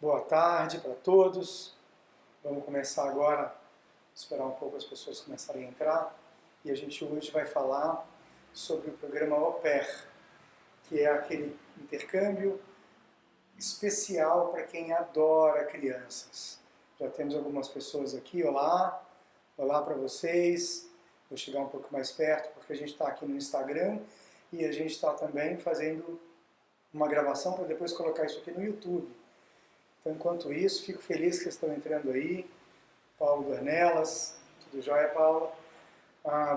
Boa tarde para todos. Vamos começar agora, esperar um pouco as pessoas começarem a entrar. E a gente hoje vai falar sobre o programa Au Pair, que é aquele intercâmbio especial para quem adora crianças. Já temos algumas pessoas aqui. Olá, olá para vocês. Vou chegar um pouco mais perto porque a gente está aqui no Instagram e a gente está também fazendo uma gravação para depois colocar isso aqui no YouTube. Então, enquanto isso, fico feliz que vocês estão entrando aí. Paulo Dornelas, tudo jóia, Paulo?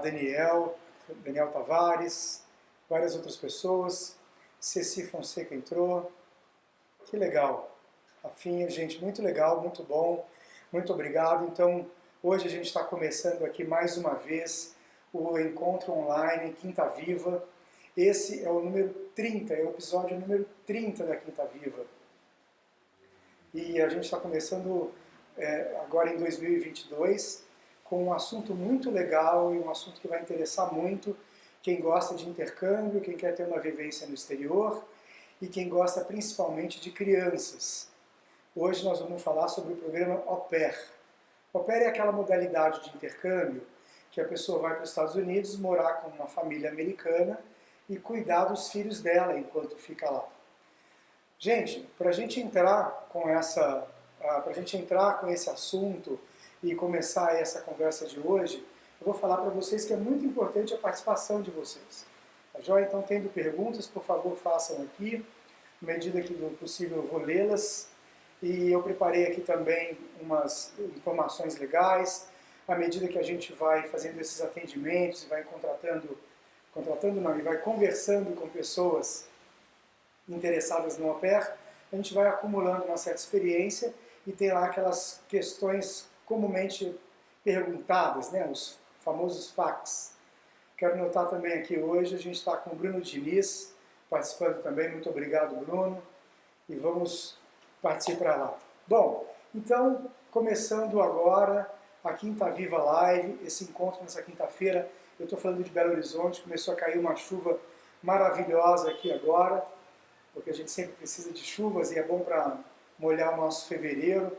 Daniel Tavares, várias outras pessoas. Ceci Fonseca entrou. Que legal. Rafinha, gente, muito legal, muito bom. Muito obrigado. Então, hoje a gente está começando aqui mais uma vez o Encontro Online Quinta Viva. Esse é o número 30, é o episódio número 30 da Quinta Viva. E a gente está começando agora em 2022 com um assunto muito legal e um assunto que vai interessar muito quem gosta de intercâmbio, quem quer ter uma vivência no exterior e quem gosta principalmente de crianças. Hoje nós vamos falar sobre o programa Au Pair. Au Pair é aquela modalidade de intercâmbio que a pessoa vai para os Estados Unidos morar com uma família americana e cuidar dos filhos dela enquanto fica lá. Gente, para a gente entrar com esse assunto e começar essa conversa de hoje, eu vou falar para vocês que é muito importante a participação de vocês. Tá joia? Então, tendo perguntas, por favor, façam aqui. À medida que do possível, eu vou lê-las. E eu preparei aqui também umas informações legais. À medida que a gente vai fazendo esses atendimentos e vai e vai conversando com pessoas interessadas no Au Pair, a gente vai acumulando uma certa experiência e tem lá aquelas questões comumente perguntadas, né, os famosos facts. Quero notar também aqui hoje, a gente está com o Bruno Diniz participando também, muito obrigado, Bruno, e vamos partir para lá. Bom, então, começando agora a Quinta Viva Live, esse encontro nessa quinta-feira, eu estou falando de Belo Horizonte, começou a cair uma chuva maravilhosa aqui agora, porque a gente sempre precisa de chuvas e é bom para molhar o nosso fevereiro.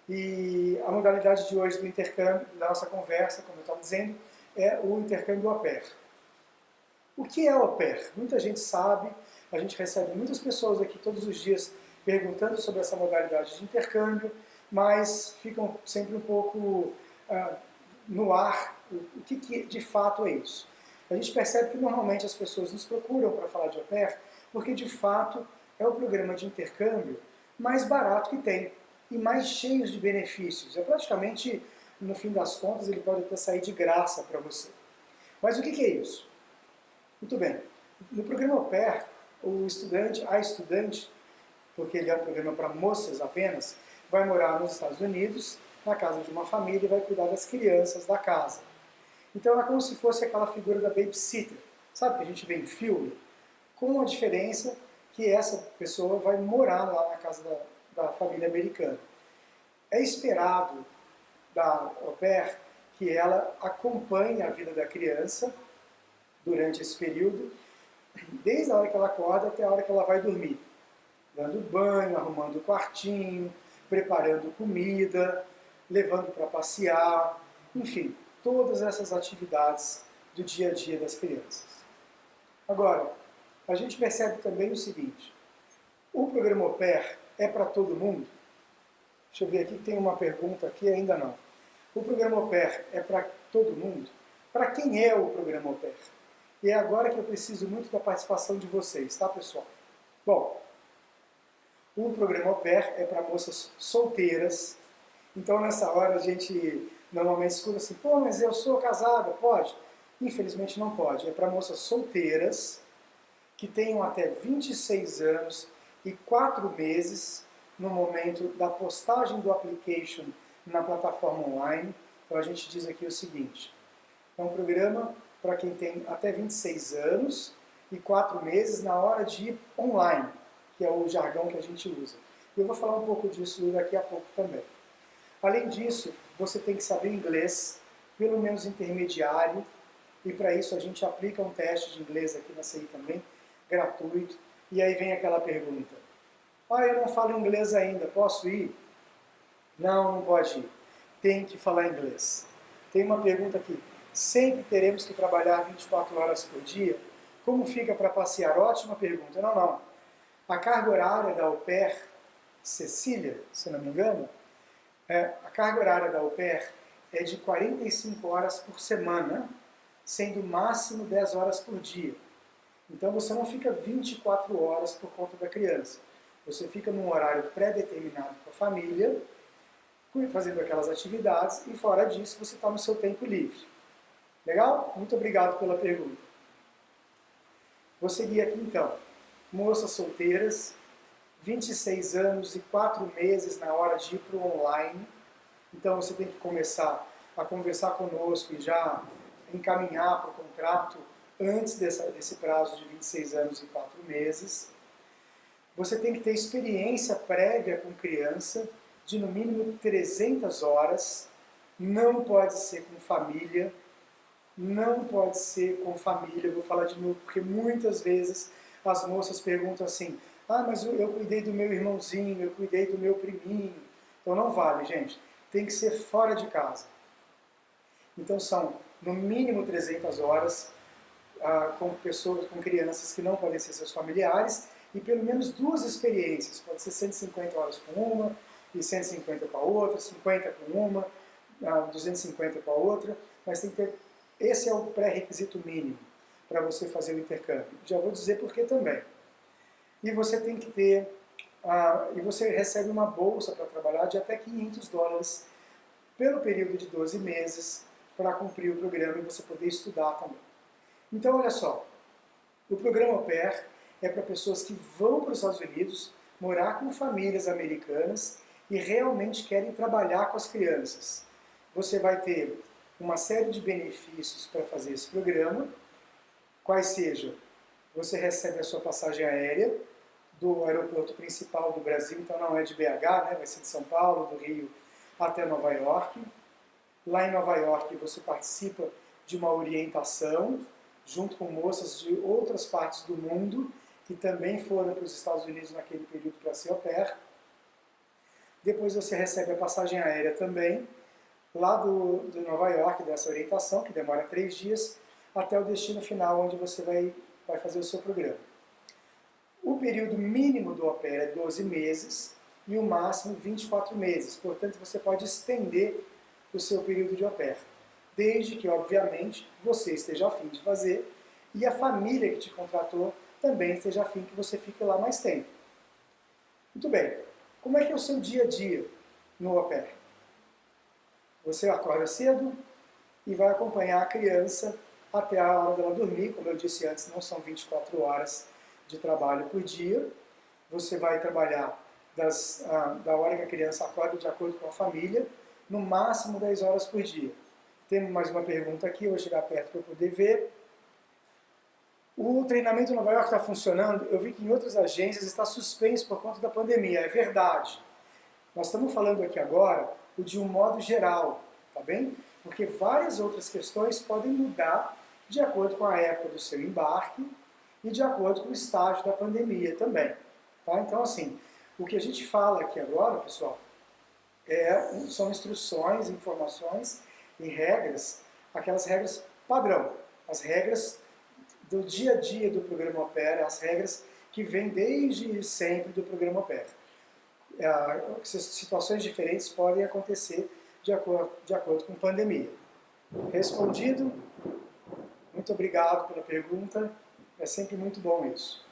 E a modalidade de hoje do intercâmbio, da nossa conversa, como eu estava dizendo, é o intercâmbio Au Pair. O que é Au Pair? Muita gente sabe, a gente recebe muitas pessoas aqui todos os dias perguntando sobre essa modalidade de intercâmbio, mas ficam sempre um pouco no ar o que de fato é isso. A gente percebe que normalmente as pessoas nos procuram para falar de Au Pair, porque de fato é o programa de intercâmbio mais barato que tem e mais cheio de benefícios. É praticamente, no fim das contas, ele pode até sair de graça para você. Mas o que é isso? Muito bem, no programa Au Pair, a estudante, porque ele é um programa para moças apenas, vai morar nos Estados Unidos, na casa de uma família e vai cuidar das crianças da casa. Então é como se fosse aquela figura da babysitter, sabe que a gente vê em filme? Com a diferença que essa pessoa vai morar lá na casa da família americana. É esperado da Au Pair que ela acompanhe a vida da criança durante esse período, desde a hora que ela acorda até a hora que ela vai dormir. Dando banho, arrumando o quartinho, preparando comida, levando para passear, enfim, todas essas atividades do dia a dia das crianças. Agora, a gente percebe também o seguinte, o programa Au Pair é para todo mundo? Deixa eu ver aqui, tem uma pergunta aqui, ainda não. O programa Au Pair é para todo mundo? Para quem é o programa Au Pair? E é agora que eu preciso muito da participação de vocês, tá, pessoal? Bom, o programa Au Pair é para moças solteiras, então nessa hora a gente normalmente escuta assim, pô, mas eu sou casada, pode? Infelizmente não pode, é para moças solteiras, que tenham até 26 anos e 4 meses no momento da postagem do application na plataforma online. Então a gente diz aqui o seguinte, é um programa para quem tem até 26 anos e 4 meses na hora de ir online, que é o jargão que a gente usa. E eu vou falar um pouco disso daqui a pouco também. Além disso, você tem que saber inglês, pelo menos intermediário, e para isso a gente aplica um teste de inglês aqui na CI também, gratuito. E aí vem aquela pergunta, Ah, eu não falo inglês ainda, posso ir? Não, não pode ir. Tem que falar inglês. Tem uma pergunta aqui. Sempre teremos que trabalhar 24 horas por dia? Como fica para passear? Ótima pergunta. Não, não. A carga horária da au pair, Cecília, se não me engano, a carga horária da au pair é de 45 horas por semana, sendo máximo 10 horas por dia. Então você não fica 24 horas por conta da criança. Você fica num horário pré-determinado com a família, fazendo aquelas atividades, e fora disso você está no seu tempo livre. Legal? Muito obrigado pela pergunta. Vou seguir aqui então. Moças solteiras, 26 anos e 4 meses na hora de ir para o online. Então você tem que começar a conversar conosco e já encaminhar para o contrato antes desse prazo de 26 anos e 4 meses. Você tem que ter experiência prévia com criança, de no mínimo 300 horas. Não pode ser com família. Não pode ser com família. Eu vou falar de novo, porque muitas vezes as moças perguntam assim: ah, mas eu cuidei do meu irmãozinho, eu cuidei do meu priminho. Então não vale, gente. Tem que ser fora de casa. Então são no mínimo 300 horas com pessoas, com crianças que não podem ser seus familiares, e pelo menos 2 experiências. Pode ser 150 horas com uma, e 150 com a outra, 50 com uma, 250 com a outra, mas tem que ter, esse é o pré-requisito mínimo para você fazer o intercâmbio. Já vou dizer por que também. E você tem que ter, e você recebe uma bolsa para trabalhar de até $500 pelo período de 12 meses para cumprir o programa e você poder estudar também. Então, olha só, o programa Au Pair é para pessoas que vão para os Estados Unidos, morar com famílias americanas e realmente querem trabalhar com as crianças. Você vai ter uma série de benefícios para fazer esse programa, quais sejam: você recebe a sua passagem aérea do aeroporto principal do Brasil, então não é de BH, né, vai ser de São Paulo, do Rio até Nova York. Lá em Nova York você participa de uma orientação junto com moças de outras partes do mundo que também foram para os Estados Unidos naquele período para ser au pair. Depois você recebe a passagem aérea também, lá de Nova York, dessa orientação, que demora 3 dias, até o destino final, onde você vai fazer o seu programa. O período mínimo do au pair é 12 meses e o máximo 24 meses. Portanto, você pode estender o seu período de au pair, desde que, obviamente, você esteja a fim de fazer e a família que te contratou também esteja a fim que você fique lá mais tempo. Muito bem. Como é que é o seu dia a dia no au pair? Você acorda cedo e vai acompanhar a criança até a hora dela dormir. Como eu disse antes, não são 24 horas de trabalho por dia. Você vai trabalhar da hora que a criança acorda, de acordo com a família, no máximo 10 horas por dia. Temos mais uma pergunta aqui, eu vou chegar perto para poder ver. O treinamento em Nova York está funcionando? Eu vi que em outras agências está suspenso por conta da pandemia. É verdade. Nós estamos falando aqui agora de um modo geral, tá bem? Porque várias outras questões podem mudar de acordo com a época do seu embarque e de acordo com o estágio da pandemia também. Tá? Então, assim, o que a gente fala aqui agora, pessoal, são instruções, informações e regras, aquelas regras padrão, as regras do dia a dia do programa Au Pair, as regras que vêm desde sempre do programa Au Pair. Situações diferentes podem acontecer de acordo com a pandemia. Respondido? Muito obrigado pela pergunta, é sempre muito bom isso.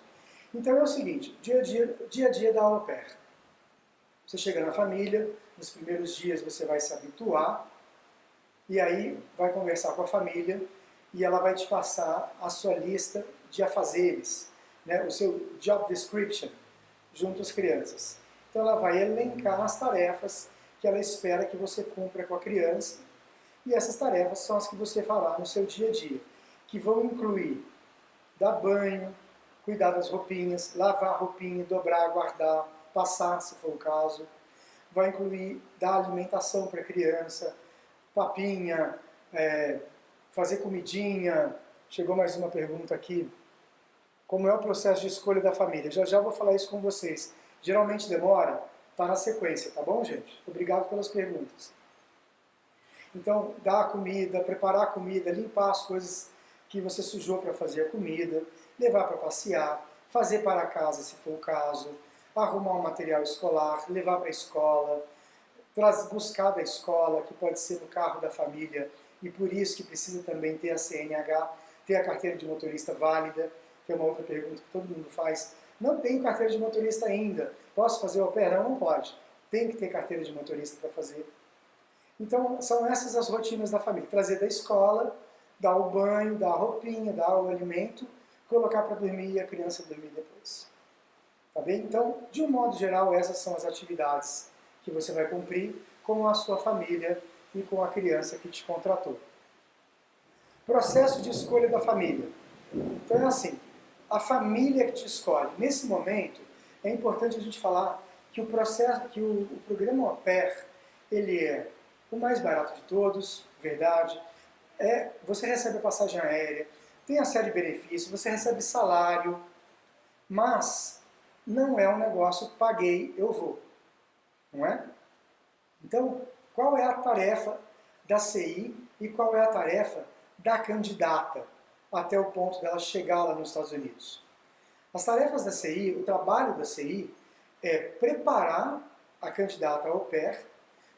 Então é o seguinte, dia a dia da Au Pair. Você chega na família, nos primeiros dias você vai se habituar, e aí vai conversar com a família, e ela vai te passar a sua lista de afazeres, né, o seu job description, junto às crianças. Então ela vai elencar as tarefas que ela espera que você cumpra com a criança, e essas tarefas são as que você fará no seu dia a dia, que vão incluir dar banho, cuidar das roupinhas, lavar a roupinha, dobrar, guardar, passar, se for o caso. Vai incluir dar alimentação para a criança, papinha, fazer comidinha. Chegou mais uma pergunta aqui. Como é o processo de escolha da família? Já já vou falar isso com vocês. Geralmente demora? Está na sequência, tá bom, gente? Obrigado pelas perguntas. Então, dar a comida, preparar a comida, limpar as coisas que você sujou para fazer a comida, levar para passear, fazer para casa, se for o caso, arrumar um material escolar, levar para a escola, buscar da escola, que pode ser no carro da família, e por isso que precisa também ter a CNH, ter a carteira de motorista válida, que é uma outra pergunta que todo mundo faz. Não tenho carteira de motorista ainda. Posso fazer o au pair? Não, não pode. Tem que ter carteira de motorista para fazer. Então, são essas as rotinas da família. Trazer da escola, dar o banho, dar a roupinha, dar o alimento, colocar para dormir e a criança dormir depois. Tá bem? Então, de um modo geral, essas são as atividades que você vai cumprir com a sua família e com a criança que te contratou. Processo de escolha da família. Então é assim, a família que te escolhe. Nesse momento, é importante a gente falar que o processo, que o programa au pair, ele é o mais barato de todos, verdade. Você recebe a passagem aérea, tem a série de benefícios, você recebe salário, mas não é um negócio paguei, eu vou. Não é? Então, qual é a tarefa da CI e qual é a tarefa da candidata até o ponto dela chegar lá nos Estados Unidos? As tarefas da CI, o trabalho da CI é preparar a candidata au pair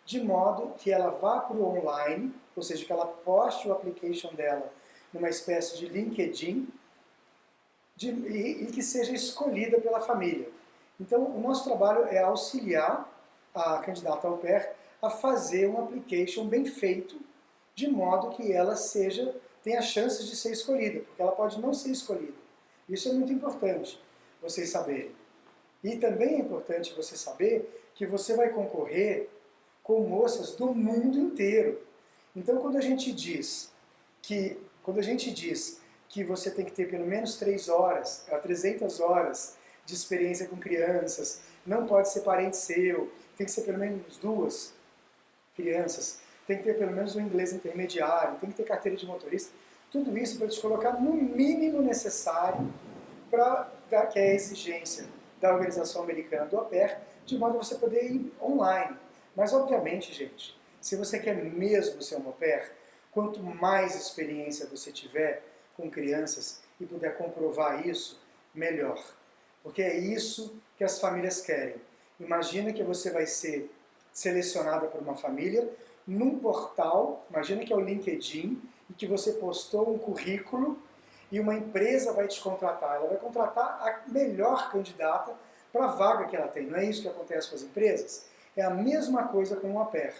de modo que ela vá para o online, ou seja, que ela poste o application dela numa espécie de LinkedIn e que seja escolhida pela família. Então, o nosso trabalho é auxiliar a candidata au pair a fazer um application bem feito, de modo que ela tenha chances de ser escolhida, porque ela pode não ser escolhida. Isso é muito importante vocês saberem. E também é importante você saber que você vai concorrer com moças do mundo inteiro. Então, quando a gente diz que você tem que ter pelo menos 3 horas, 300 horas de experiência com crianças, não pode ser parente seu, tem que ser pelo menos 2 crianças, tem que ter pelo menos um inglês intermediário, tem que ter carteira de motorista, tudo isso para te colocar no mínimo necessário que é a exigência da Organização Americana do Au Pair, de modo a você poder ir online. Mas, obviamente, gente, se você quer mesmo ser um au pair, quanto mais experiência você tiver com crianças e puder comprovar isso, melhor. Porque é isso que as famílias querem. Imagina que você vai ser selecionada por uma família num portal, imagina que é o LinkedIn, e que você postou um currículo e uma empresa vai te contratar. Ela vai contratar a melhor candidata para a vaga que ela tem. Não é isso que acontece com as empresas? É a mesma coisa com o au pair.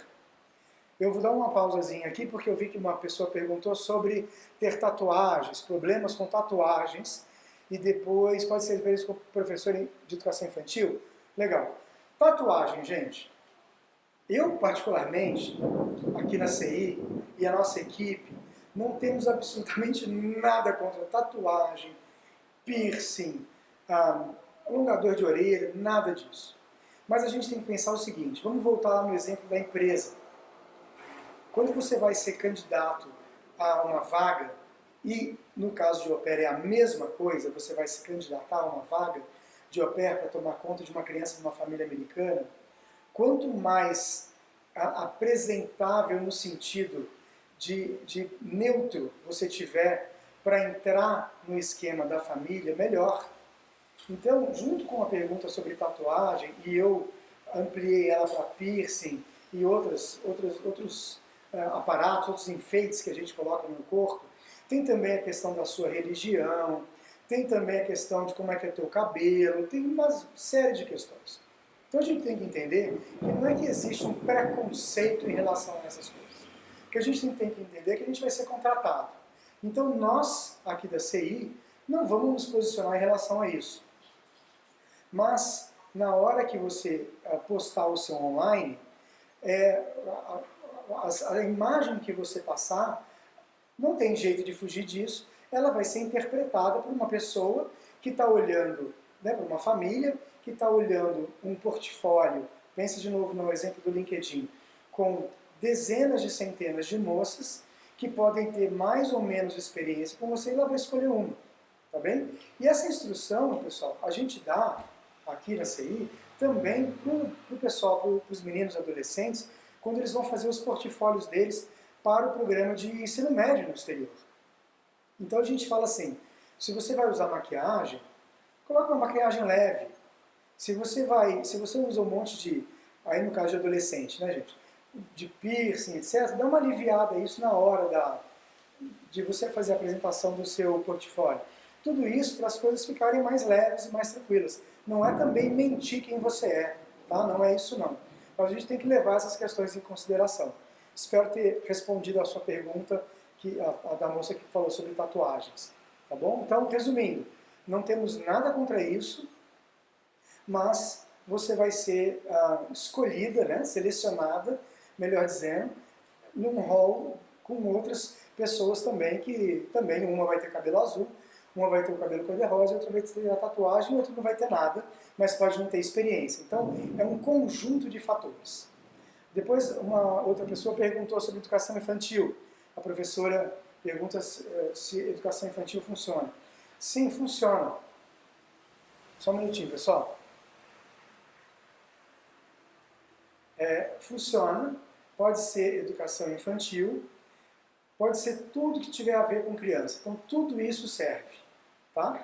Eu vou dar uma pausazinha aqui porque eu vi que uma pessoa perguntou sobre ter tatuagens, problemas com tatuagens, e depois pode ser vezes com o professor de educação infantil. Legal. Tatuagem, gente. Eu, particularmente, aqui na CI e a nossa equipe, não temos absolutamente nada contra tatuagem, piercing, alongador de orelha, nada disso. Mas a gente tem que pensar o seguinte, vamos voltar lá no exemplo da empresa. Quando você vai ser candidato a uma vaga, e no caso de au pair é a mesma coisa, você vai se candidatar a uma vaga de au pair para tomar conta de uma criança de uma família americana, quanto mais apresentável no sentido de neutro você tiver para entrar no esquema da família, melhor. Então, junto com a pergunta sobre tatuagem, e eu ampliei ela para piercing e outros aparatos, outros enfeites que a gente coloca no corpo, tem também a questão da sua religião, tem também a questão de como é que é teu cabelo, tem uma série de questões. Então a gente tem que entender que não é que existe um preconceito em relação a essas coisas. O que a gente tem que entender é que a gente vai ser contratado. Então nós, aqui da CI, não vamos nos posicionar em relação a isso. Mas, na hora que você postar o seu online, a imagem que você passar, não tem jeito de fugir disso, ela vai ser interpretada por uma pessoa que está olhando, por uma família, que está olhando um portfólio, pense de novo no exemplo do LinkedIn, com dezenas de centenas de moças que podem ter mais ou menos experiência com você e ela vai escolher uma, tá bem? E essa instrução, pessoal, a gente dá aqui na CI também para o pessoal, para os meninos e adolescentes, quando eles vão fazer os portfólios deles para o programa de ensino médio no exterior. Então a gente fala assim, se você vai usar maquiagem, coloca uma maquiagem leve. Se você usa um monte de, aí no caso de adolescente, né, gente, de piercing, etc., dá uma aliviada isso na hora de você fazer a apresentação do seu portfólio. Tudo isso para as coisas ficarem mais leves e mais tranquilas. Não é também mentir quem você é, tá? Não é isso não. Mas a gente tem que levar essas questões em consideração. Espero ter respondido a sua pergunta, a da moça que falou sobre tatuagens. Tá bom? Então, resumindo, não temos nada contra isso, mas você vai ser escolhida, né, selecionada, melhor dizendo, num hall com outras pessoas também, que também uma vai ter cabelo azul, uma vai ter o cabelo cor-de-rosa, outra vai ter a tatuagem, outra não vai ter nada, mas pode não ter experiência. Então, é um conjunto de fatores. Depois, uma outra pessoa perguntou sobre educação infantil. A professora pergunta se educação infantil funciona. Sim, funciona. Só um minutinho, pessoal. Funciona, pode ser educação infantil, pode ser tudo que tiver a ver com criança. Então, tudo isso serve. Tá?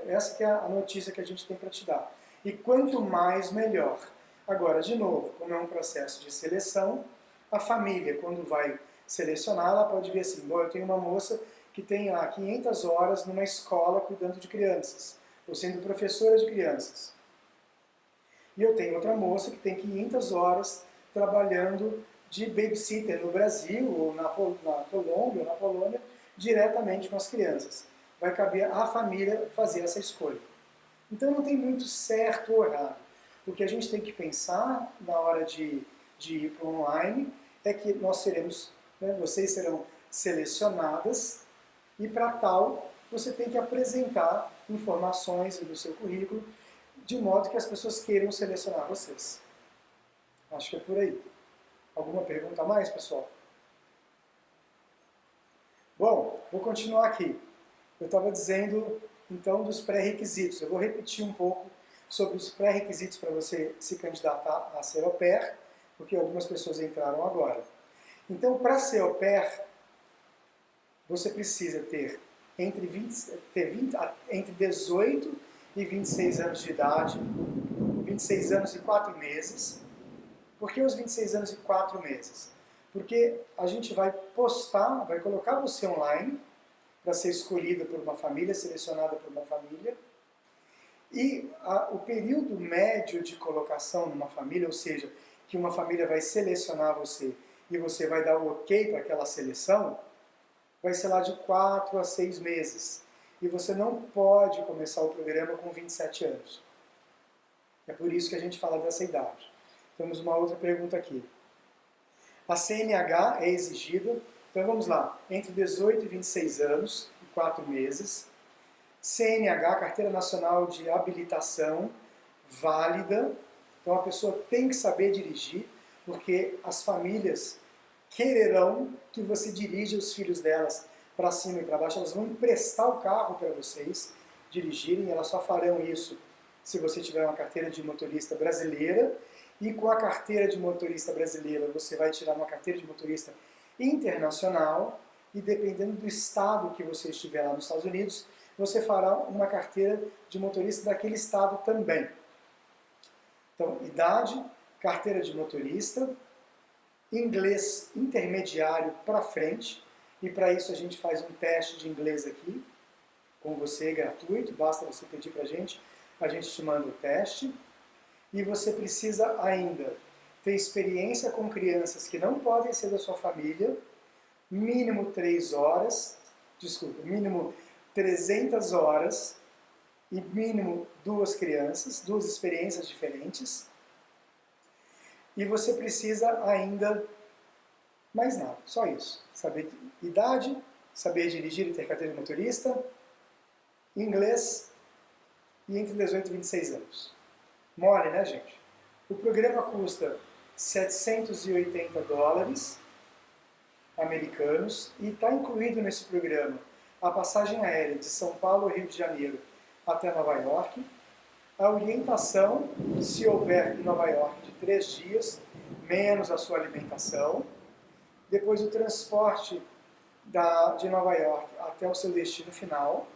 Essa que é a notícia que a gente tem para te dar. E quanto mais, melhor. Agora, de novo, como é um processo de seleção, a família, quando vai selecionar, ela pode ver assim, bom, eu tenho uma moça que tem lá 500 horas numa escola cuidando de crianças, ou sendo professora de crianças. E eu tenho outra moça que tem 500 horas trabalhando de babysitter no Brasil, ou na Colômbia, ou na Polônia, diretamente com as crianças. Vai caber à família fazer essa escolha. Então não tem muito certo ou errado. O que a gente tem que pensar na hora de ir para o online é que nós seremos, né, vocês serão selecionadas e para tal você tem que apresentar informações do seu currículo de modo que as pessoas queiram selecionar vocês. Acho que é por aí. Alguma pergunta a mais, pessoal? Bom, vou continuar aqui. Eu estava dizendo, então, dos pré-requisitos. Eu vou repetir um pouco sobre os pré-requisitos para você se candidatar a ser au pair, porque algumas pessoas entraram agora. Então, para ser au pair, você precisa ter entre 18 e 26 anos de idade, 26 anos e 4 meses. Por que os 26 anos e 4 meses? Porque a gente vai postar, vai colocar você online para ser escolhida por uma família, selecionada por uma família. E o período médio de colocação numa família, ou seja, que uma família vai selecionar você e você vai dar o ok para aquela seleção, vai ser lá de 4 a 6 meses. E você não pode começar o programa com 27 anos. É por isso que a gente fala dessa idade. Temos uma outra pergunta aqui. A CNH é exigida, então vamos lá, entre 18 e 26 anos e 4 meses. CNH, Carteira Nacional de Habilitação, válida. Então a pessoa tem que saber dirigir, porque as famílias quererão que você dirija os filhos delas para cima e para baixo. Elas vão emprestar o carro para vocês dirigirem, elas só farão isso se você tiver uma carteira de motorista brasileira. E com a carteira de motorista brasileira, você vai tirar uma carteira de motorista internacional. E dependendo do estado que você estiver lá nos Estados Unidos, você fará uma carteira de motorista daquele estado também. Então, idade, carteira de motorista, inglês intermediário para frente, e para isso a gente faz um teste de inglês aqui, com você, gratuito, basta você pedir para a gente te manda o teste. E você precisa ainda ter experiência com crianças que não podem ser da sua família, mínimo 3 horas, mínimo 300 horas, e mínimo 2 crianças, 2 experiências diferentes. E você precisa ainda, mais nada, só isso. Saber idade, saber dirigir e ter carteira de motorista, inglês e entre 18 e 26 anos. Mole, né, gente? O programa custa $780 americanos e está incluído nesse programa a passagem aérea de São Paulo ao Rio de Janeiro até Nova York, a orientação, se houver em Nova York, de 3 dias, menos a sua alimentação. Depois o transporte de Nova York até o seu destino final.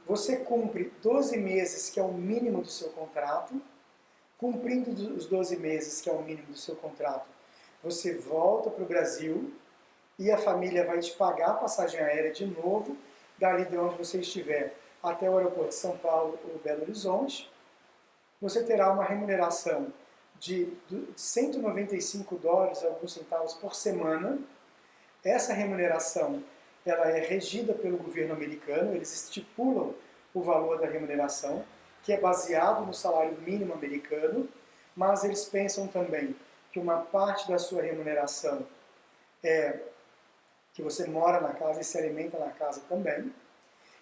Você cumpre 12 meses, que é o mínimo do seu contrato. Cumprindo os 12 meses, que é o mínimo do seu contrato, você volta para o Brasil e a família vai te pagar a passagem aérea de novo, dali de onde você estiver até o aeroporto de São Paulo ou Belo Horizonte. Você terá uma remuneração de $195, alguns centavos por semana. Essa remuneração ela é regida pelo governo americano, eles estipulam o valor da remuneração, que é baseado no salário mínimo americano, mas eles pensam também que uma parte da sua remuneração é que você mora na casa e se alimenta na casa também,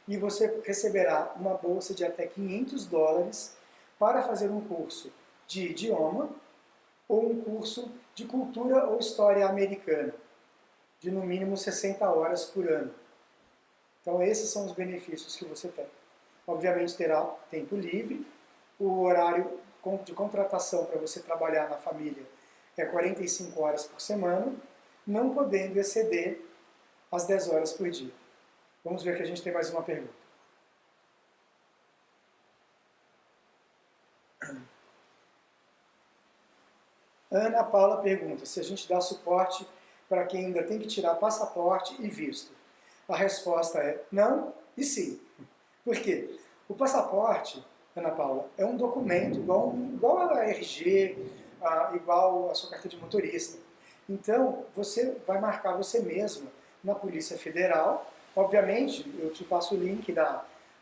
e você receberá uma bolsa de até $500 para fazer um curso de idioma ou um curso de cultura ou história americana, de no mínimo 60 horas por ano. Então esses são os benefícios que você tem. Obviamente terá tempo livre, o horário de contratação para você trabalhar na família é 45 horas por semana, não podendo exceder as 10 horas por dia. Vamos ver que a gente tem mais uma pergunta. Ana Paula pergunta se a gente dá suporte para quem ainda tem que tirar passaporte e visto. A resposta é não e sim. Por quê? O passaporte, Ana Paula, é um documento igual a RG, igual a sua carteira de motorista. Então, você vai marcar você mesma na Polícia Federal. Obviamente, eu te passo o link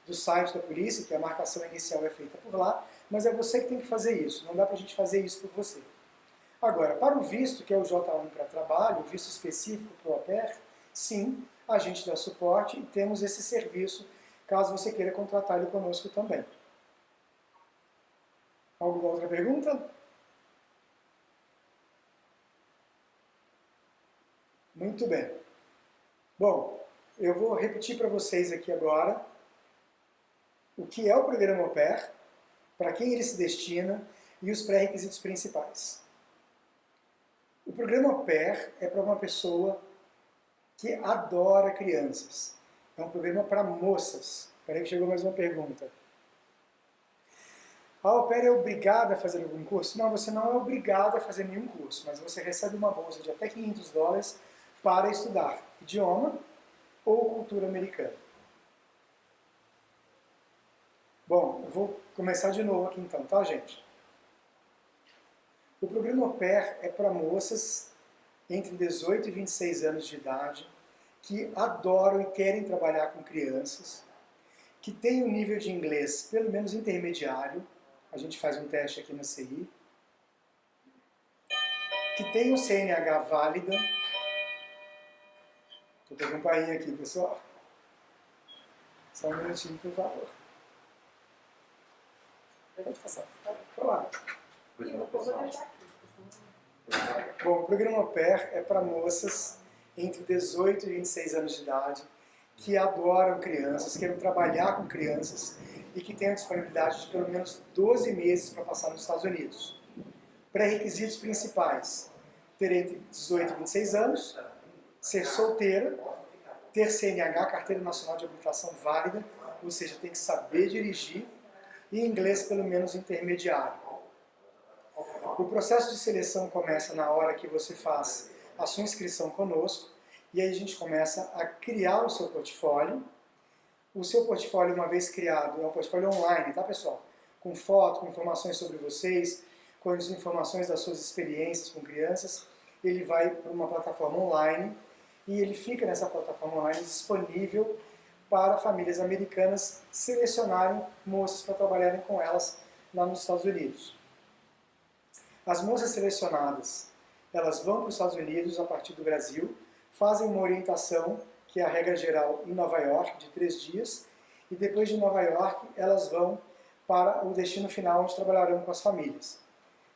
do site da polícia, que a marcação inicial é feita por lá, mas é você que tem que fazer isso. Não dá para a gente fazer isso por você. Agora, para o visto, que é o J1 para trabalho, o visto específico para o au pair, sim, a gente dá suporte e temos esse serviço caso você queira contratar ele conosco também. Alguma outra pergunta? Muito bem. Bom, eu vou repetir para vocês aqui agora o que é o programa au pair, para quem ele se destina e os pré-requisitos principais. O programa au pair é para uma pessoa que adora crianças. É um programa para moças. Espera aí que chegou mais uma pergunta. A au pair é obrigada a fazer algum curso? Não, você não é obrigado a fazer nenhum curso, mas você recebe uma bolsa de até $500 para estudar idioma ou cultura americana. Bom, eu vou começar de novo aqui então, tá, gente? O programa au pair é para moças entre 18 e 26 anos de idade que adoram e querem trabalhar com crianças, que têm um nível de inglês pelo menos intermediário, a gente faz um teste aqui na CI, que tem o CNH válida. Estou pegando um painho aqui, pessoal. Só um minutinho, por favor. Pode passar. Vamos lá. Bom, o programa au pair é para moças entre 18 e 26 anos de idade que adoram crianças, querem trabalhar com crianças e que têm a disponibilidade de pelo menos 12 meses para passar nos Estados Unidos. Pré-requisitos principais: ter entre 18 e 26 anos, ser solteira, ter CNH, Carteira Nacional de Habilitação válida, ou seja, tem que saber dirigir, e inglês pelo menos intermediário. O processo de seleção começa na hora que você faz a sua inscrição conosco, e aí a gente começa a criar o seu portfólio. O seu portfólio, uma vez criado, é um portfólio online, tá, pessoal? Com foto, com informações sobre vocês, com as informações das suas experiências com crianças. Ele vai para uma plataforma online e ele fica nessa plataforma online disponível para famílias americanas selecionarem moças para trabalharem com elas lá nos Estados Unidos. As moças selecionadas, elas vão para os Estados Unidos a partir do Brasil, fazem uma orientação, que é a regra geral, em Nova York, de 3 dias, e depois de Nova York, elas vão para o destino final, onde trabalharão com as famílias.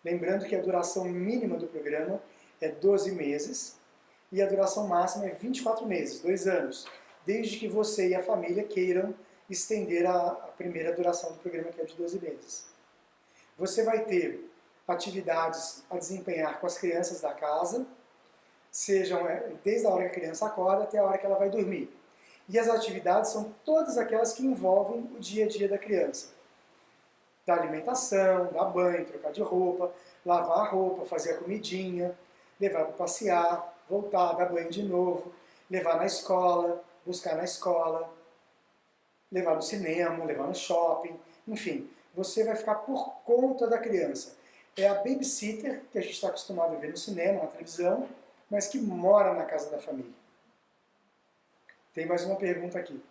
Lembrando que a duração mínima do programa é 12 meses, e a duração máxima é 24 meses, 2 anos, desde que você e a família queiram estender a primeira duração do programa, que é de 12 meses. Você vai ter atividades a desempenhar com as crianças da casa, sejam desde a hora que a criança acorda até a hora que ela vai dormir. E as atividades são todas aquelas que envolvem o dia a dia da criança. Da alimentação, dar banho, trocar de roupa, lavar a roupa, fazer a comidinha, levar para passear, voltar, dar banho de novo, levar na escola, buscar na escola, levar no cinema, levar no shopping, enfim, você vai ficar por conta da criança. É a babysitter que a gente está acostumado a ver no cinema, na televisão, mas que mora na casa da família. Tem mais uma pergunta aqui.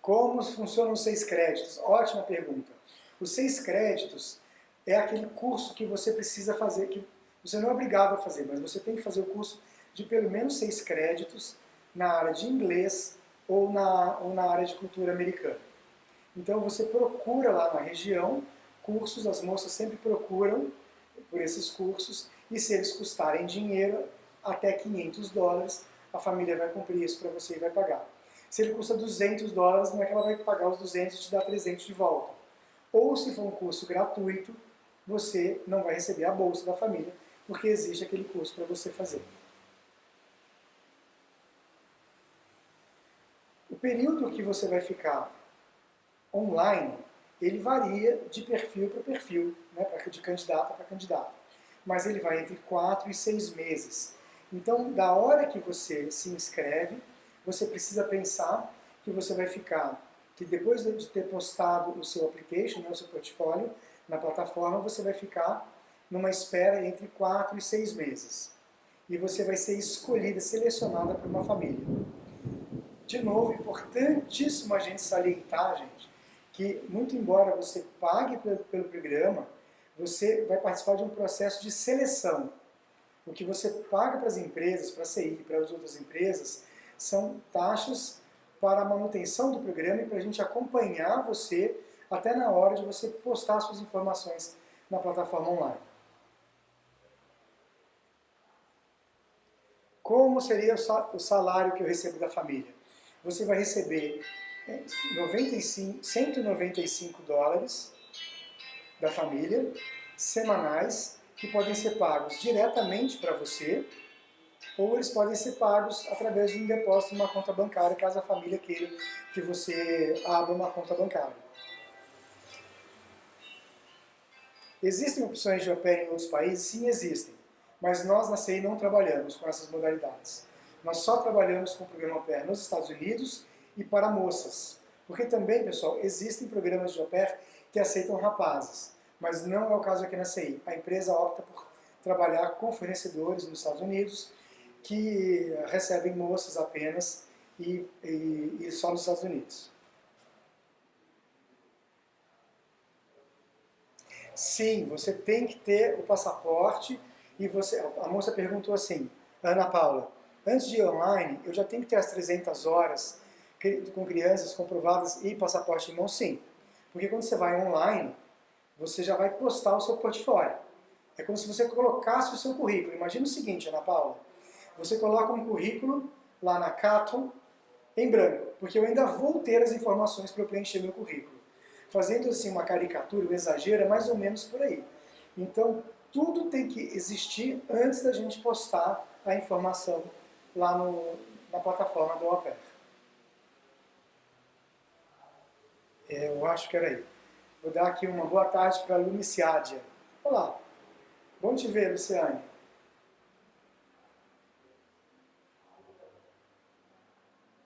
Como funcionam os 6 créditos? Ótima pergunta. Os 6 créditos é aquele curso que você precisa fazer, que você não é obrigado a fazer, mas você tem que fazer o curso de pelo menos 6 créditos na área de inglês ou na área de cultura americana. Então você procura lá na região cursos, as moças sempre procuram por esses cursos, e se eles custarem dinheiro, até $500, a família vai cumprir isso para você e vai pagar. Se ele custa $200, não é que ela vai pagar os 200 e te dar 300 de volta. Ou se for um curso gratuito, você não vai receber a bolsa da família, porque existe aquele curso para você fazer. O período que você vai ficar online, ele varia de perfil para perfil, né, de candidata para candidata. Mas ele vai entre 4 e 6 meses. Então, da hora que você se inscreve, você precisa pensar que você vai ficar, que depois de ter postado o seu application, né, o seu portfólio, na plataforma, você vai ficar numa espera entre 4 e 6 meses. E você vai ser escolhida, selecionada por uma família. De novo, importantíssimo a gente salientar, gente, que muito embora você pague pelo programa, você vai participar de um processo de seleção. O que você paga para as empresas, para a CI, para as outras empresas, são taxas para a manutenção do programa e para a gente acompanhar você até na hora de você postar suas informações na plataforma online. Como seria o salário que eu recebo da família? Você vai receber $195 da família, semanais, que podem ser pagos diretamente para você, ou eles podem ser pagos através de um depósito numa conta bancária, caso a família queira que você abra uma conta bancária. Existem opções de au pair em outros países? Sim, existem. Mas nós na CI não trabalhamos com essas modalidades. Nós só trabalhamos com o programa au pair nos Estados Unidos e para moças. Porque também, pessoal, existem programas de au pair que aceitam rapazes. Mas não é o caso aqui na CI. A empresa opta por trabalhar com fornecedores nos Estados Unidos que recebem moças apenas e só nos Estados Unidos. Sim, você tem que ter o passaporte e a moça perguntou assim, Ana Paula, antes de ir online, eu já tenho que ter as 300 horas com crianças comprovadas e passaporte em mão? Sim, porque quando você vai online, você já vai postar o seu portfólio. É como se você colocasse o seu currículo. Imagina o seguinte, Ana Paula, você coloca um currículo lá na Cato em branco, porque eu ainda vou ter as informações para eu preencher meu currículo. Fazendo assim uma caricatura, um exagero, é mais ou menos por aí. Então, tudo tem que existir antes da gente postar a informação lá na plataforma do au pair. Eu acho que era aí. Vou dar aqui uma boa tarde para a Lumiciádia. Olá, bom te ver, Luciane.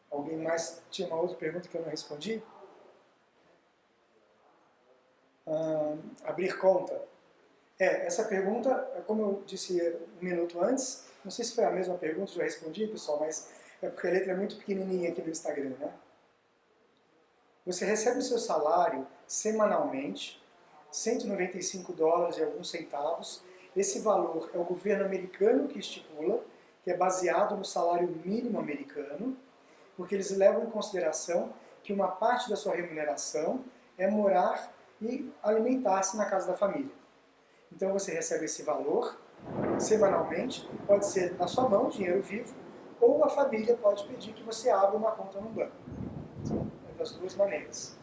Alguém mais tinha uma outra pergunta que eu não respondi? Abrir conta. Essa pergunta, como eu disse um minuto antes, não sei se foi a mesma pergunta, já respondi, pessoal, mas é porque a letra é muito pequenininha aqui no Instagram, né? Você recebe o seu salário semanalmente, $195 e alguns centavos. Esse valor é o governo americano que estipula, que é baseado no salário mínimo americano, porque eles levam em consideração que uma parte da sua remuneração é morar e alimentar-se na casa da família. Então você recebe esse valor semanalmente, pode ser na sua mão, dinheiro vivo, ou a família pode pedir que você abra uma conta no banco. É das duas maneiras.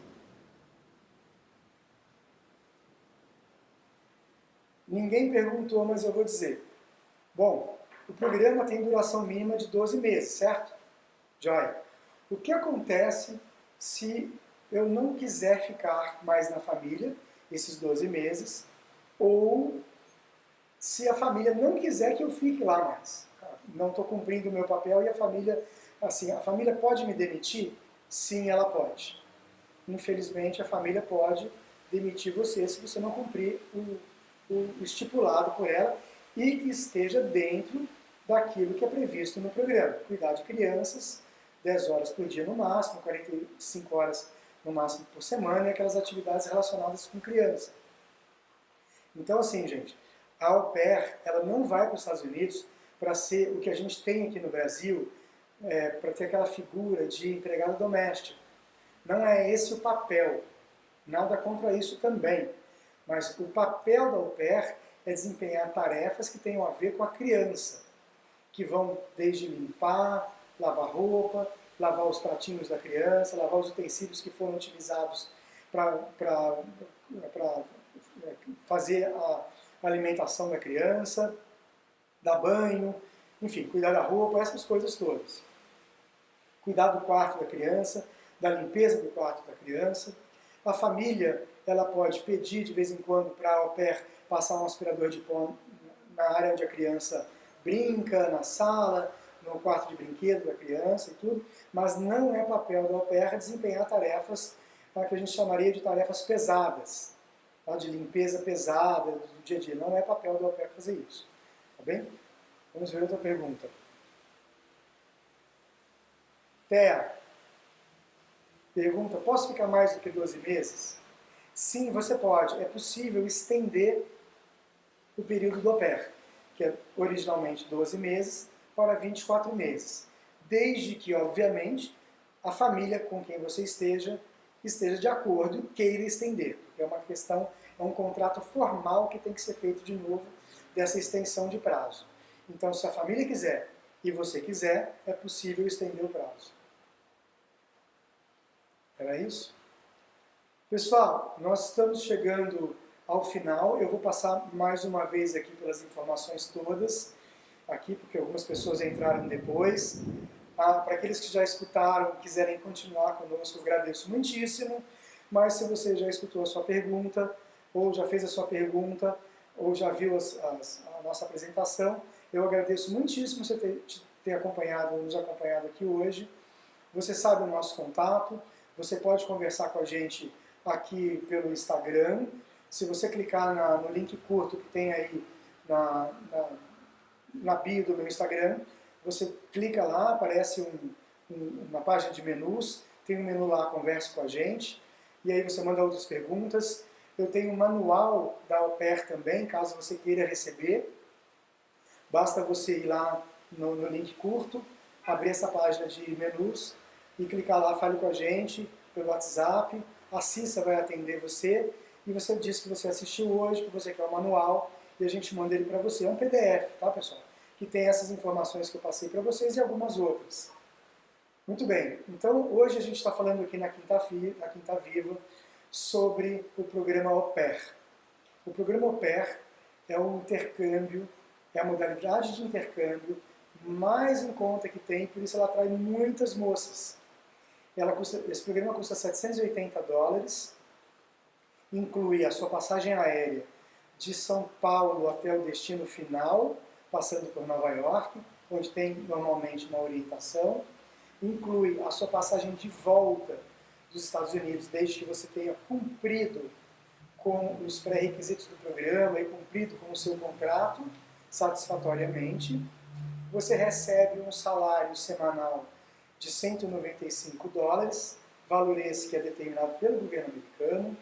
Ninguém perguntou, mas eu vou dizer. Bom, o programa tem duração mínima de 12 meses, certo? Joia. O que acontece se eu não quiser ficar mais na família, esses 12 meses, ou se a família não quiser que eu fique lá mais? Não estou cumprindo o meu papel e a família pode me demitir? Sim, ela pode. Infelizmente, a família pode demitir você se você não cumprir o estipulado por ela e que esteja dentro daquilo que é previsto no programa. Cuidar de crianças, 10 horas por dia no máximo, 45 horas no máximo por semana, e aquelas atividades relacionadas com criança. Então, assim, gente, a au pair, ela não vai para os Estados Unidos para ser o que a gente tem aqui no Brasil, para ter aquela figura de empregada doméstica. Não é esse o papel. Nada contra isso também. Mas o papel da au pair é desempenhar tarefas que tenham a ver com a criança, que vão desde limpar, lavar roupa, lavar os pratinhos da criança, lavar os utensílios que foram utilizados para fazer a alimentação da criança, dar banho, enfim, cuidar da roupa, essas coisas todas. Cuidar do quarto da criança, da limpeza do quarto da criança. A família, ela pode pedir de vez em quando para a au pair passar um aspirador de pó na área onde a criança brinca, na sala, no quarto de brinquedo da criança e tudo, mas não é papel da au pair desempenhar tarefas que a gente chamaria de tarefas pesadas, tá? De limpeza pesada do dia a dia. Não é papel da au pair fazer isso. Tá bem? Vamos ver outra pergunta. Thea pergunta, posso ficar mais do que 12 meses? Sim, você pode. É possível estender o período do au pair, que é originalmente 12 meses, para 24 meses. Desde que, obviamente, a família com quem você esteja de acordo e queira estender. Porque é uma questão, é um contrato formal que tem que ser feito de novo dessa extensão de prazo. Então, se a família quiser e você quiser, é possível estender o prazo. Era isso? Pessoal, nós estamos chegando ao final. Eu vou passar mais uma vez aqui pelas informações todas, aqui, porque algumas pessoas entraram depois. Para aqueles que já escutaram, quiserem continuar conosco, eu agradeço muitíssimo. Mas se você já escutou a sua pergunta, ou já fez a sua pergunta, ou já viu a nossa apresentação, eu agradeço muitíssimo você ter nos acompanhado aqui hoje. Você sabe o nosso contato, você pode conversar com a gente aqui pelo Instagram. Se você clicar no link curto que tem aí na bio do meu Instagram, você clica lá, aparece uma página de menus, tem um menu lá, converse com a gente, e aí você manda outras perguntas. Eu tenho um manual da au pair também, caso você queira receber. Basta você ir lá no link curto, abrir essa página de menus e clicar lá, fale com a gente pelo WhatsApp. A Cissa vai atender você e você diz que você assistiu hoje, que você quer o manual e a gente manda ele para você. É um PDF, tá, pessoal? Que tem essas informações que eu passei para vocês e algumas outras. Muito bem, então hoje a gente está falando aqui na Quinta Viva sobre o programa au pair. O programa au pair é um intercâmbio, é a modalidade de intercâmbio mais em conta que tem, por isso ela atrai muitas moças. Esse programa custa $780, inclui a sua passagem aérea de São Paulo até o destino final, passando por Nova York, onde tem normalmente uma orientação, inclui a sua passagem de volta dos Estados Unidos, desde que você tenha cumprido com os pré-requisitos do programa e cumprido com o seu contrato satisfatoriamente. Você recebe um salário semanal de $195, valor esse que é determinado pelo governo americano.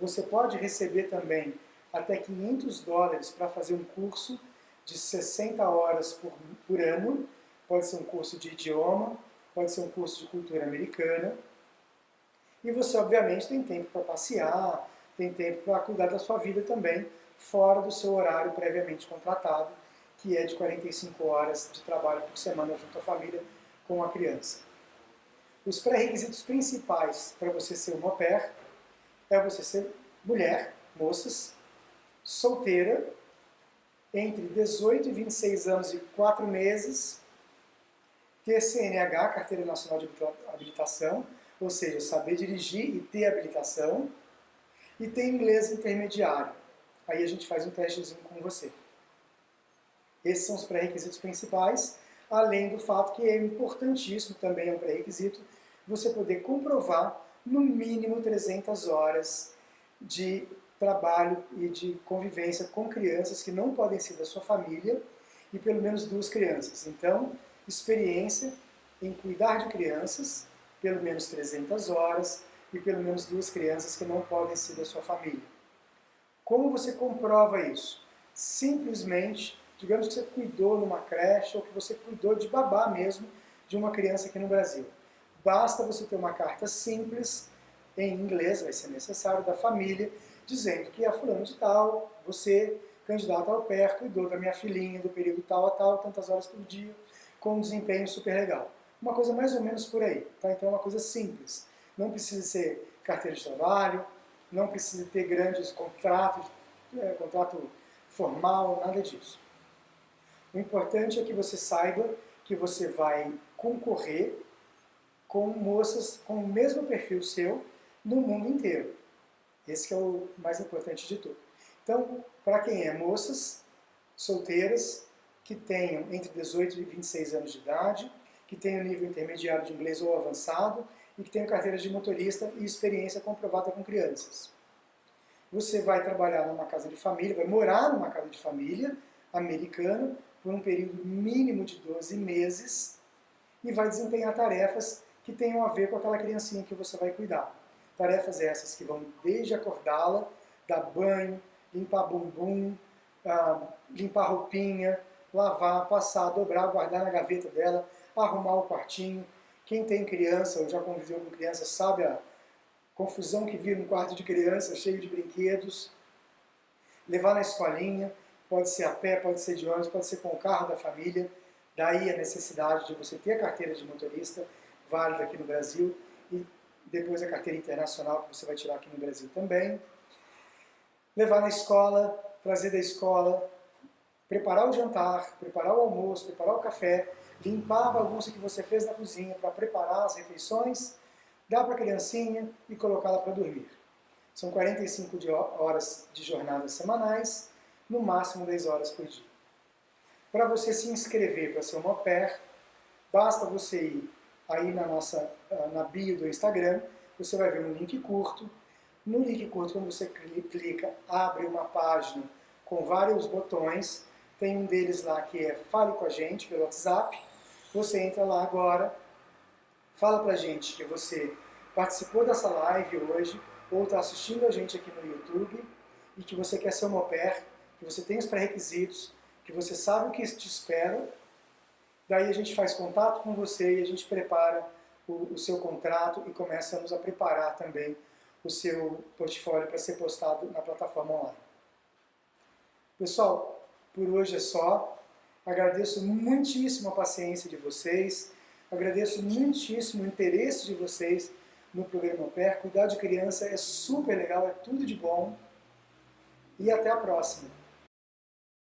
Você pode receber também até $500 para fazer um curso de 60 horas por ano. Pode ser um curso de idioma, pode ser um curso de cultura americana. E você, obviamente, tem tempo para passear, tem tempo para cuidar da sua vida também, fora do seu horário previamente contratado, que é de 45 horas de trabalho por semana junto à família com a criança. Os pré-requisitos principais para você ser uma au pair é você ser mulher, moças, solteira, entre 18 e 26 anos e 4 meses, ter CNH, Carteira Nacional de Habilitação, ou seja, saber dirigir e ter habilitação, e ter inglês intermediário. Aí a gente faz um testezinho com você. Esses são os pré-requisitos principais, além do fato que é importantíssimo, também é um pré-requisito, você poder comprovar no mínimo 300 horas de trabalho e de convivência com crianças que não podem ser da sua família e pelo menos 2 crianças. Então, experiência em cuidar de crianças, pelo menos 300 horas e pelo menos 2 crianças que não podem ser da sua família. Como você comprova isso? Simplesmente, digamos que você cuidou numa creche ou que você cuidou de babá mesmo de uma criança aqui no Brasil. Basta você ter uma carta simples, em inglês, vai ser necessário, da família, dizendo que a fulana de tal, você, candidata ao pair, cuidou da minha filhinha do período tal a tal, tantas horas por dia, com um desempenho super legal. Uma coisa mais ou menos por aí, tá? Então é uma coisa simples. Não precisa ser carteira de trabalho, não precisa ter grandes contrato formal, nada disso. O importante é que você saiba que você vai concorrer com moças com o mesmo perfil seu no mundo inteiro. Esse que é o mais importante de tudo. Então, para quem é moças, solteiras, que tenham entre 18 e 26 anos de idade, que tenham nível intermediário de inglês ou avançado e que tenham carteira de motorista e experiência comprovada com crianças. Você vai trabalhar numa casa de família, vai morar numa casa de família americana por um período mínimo de 12 meses e vai desempenhar tarefas que tenham a ver com aquela criancinha que você vai cuidar. Tarefas essas que vão desde acordá-la, dar banho, limpar bumbum, limpar roupinha, lavar, passar, dobrar, guardar na gaveta dela, arrumar o quartinho. Quem tem criança ou já conviveu com criança sabe a confusão que vira um quarto de criança cheio de brinquedos. Levar na escolinha, pode ser a pé, pode ser de ônibus, pode ser com o carro da família. Daí a necessidade de você ter a carteira de motorista, válida aqui no Brasil, e depois a carteira internacional que você vai tirar aqui no Brasil também. Levar na escola, trazer da escola, preparar o jantar, preparar o almoço, preparar o café, limpar a bagunça que você fez na cozinha para preparar as refeições, dar para a criancinha e colocá-la para dormir. São 45 horas de jornadas semanais, no máximo 10 horas por dia. Para você se inscrever para ser uma au pair, basta você ir aí na bio do Instagram, você vai ver um link curto. No link curto, quando você clica, abre uma página com vários botões. Tem um deles lá que é Fale com a gente pelo WhatsApp. Você entra lá agora, fala pra gente que você participou dessa live hoje, ou está assistindo a gente aqui no YouTube, e que você quer ser uma au pair, que você tem os pré-requisitos, que você sabe o que te espera. Daí a gente faz contato com você e a gente prepara o seu contrato e começamos a preparar também o seu portfólio para ser postado na plataforma online. Pessoal, por hoje é só. Agradeço muitíssimo a paciência de vocês, agradeço muitíssimo o interesse de vocês no programa Au Pair. Cuidar de criança é super legal, é tudo de bom. E até a próxima.